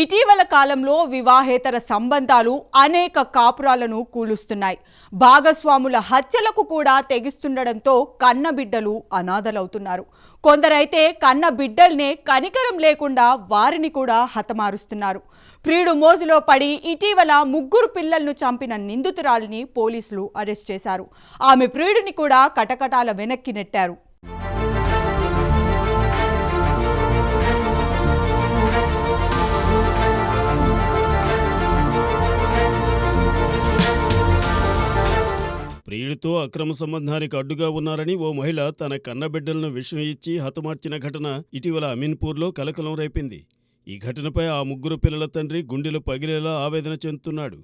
ఇటీవల కాలంలో వివాహేతర సంబంధాలు అనేక కాపురాలను కూలుస్తున్నాయి. భాగస్వాముల హత్యలకు కూడా తెగిస్తుండడంతో కన్నబిడ్డలు అనాథలవుతున్నారు. కొందరైతే కన్న బిడ్డల్నే కనికరం లేకుండా వారిని కూడా హతమారుస్తున్నారు. ప్రియుడు మోజులో పడి ఇటీవల 3 పిల్లలను చంపిన నిందితురాలిని పోలీసులు అరెస్ట్ చేశారు. ఆమె ప్రియుడిని కూడా కటకటాల వెనక్కి నెట్టారు. ప్రియుడితో అక్రమ సంబంధానికి అడ్డుగా ఉన్నారని ఓ మహిళ తన కన్నబిడ్డలను విషం ఇచ్చి హతమార్చిన ఘటన ఇటీవల అమీన్పూర్లో కలకలం రేపింది. ఈ ఘటనపై ఆ 3 పిల్లల తండ్రి గుండెలు పగిలేలా ఆవేదన చెందుతున్నాడు.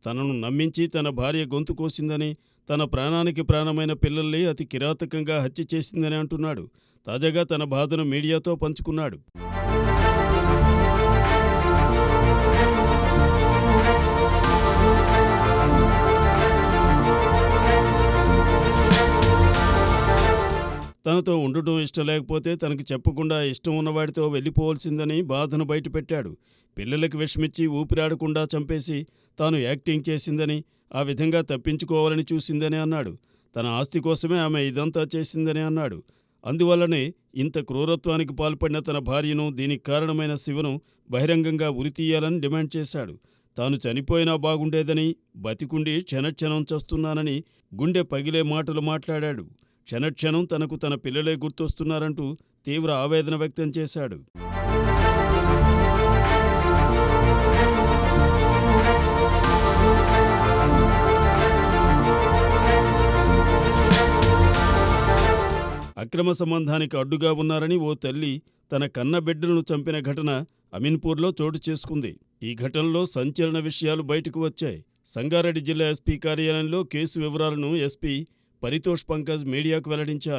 తనను నమ్మించి తన భార్య గొంతు కోసిందని, తన ప్రాణానికి ప్రాణమైన పిల్లల్ని అతి కిరాతకంగా హత్య చేసిందని అంటున్నాడు. తాజాగా తన బాధను మీడియాతో పంచుకున్నాడు. తనతో ఉండటం ఇష్టం లేకపోతే తనకు చెప్పకుండా ఇష్టం ఉన్నవాడితో వెళ్ళిపోవలసిందని బాధను బయటపెట్టాడు. పిల్లలకు విషమిచ్చి ఊపిరాడకుండా చంపేసి తాను యాక్టింగ్ చేసిందని, ఆ విధంగా తప్పించుకోవాలని చూసిందని అన్నాడు. తన ఆస్తి కోసమే ఆమె ఇదంతా చేసిందని అన్నాడు. అందువల్లనే ఇంత క్రూరత్వానికి పాల్పడిన తన భార్యను, దీనికి కారణమైన శివను బహిరంగంగా ఉరితీయాలని డిమాండ్ చేశాడు. తాను చనిపోయినా బాగుండేదని, బతికుండి క్షణక్షణం చస్తున్నానని గుండె పగిలే మాటలు మాట్లాడాడు. క్షణక్షణం తనకు తన పిల్లలే గుర్తొస్తున్నారంటూ తీవ్ర ఆవేదన వ్యక్తం చేశాడు. అక్రమ సంబంధానికి అడ్డుగా ఉన్నారని ఓ తల్లి తన కన్న బిడ్డలను చంపిన ఘటన అమీన్పూర్లో చోటు చేసుకుంది. ఈ ఘటనలో సంచలన విషయాలు బయటకు వచ్చాయి. సంగారెడ్డి జిల్లా ఎస్పీ కార్యాలయంలో కేసు వివరాలను ఎస్పీ పరితోష్ పంకజ్ మీడియాకు వెల్లడించారు.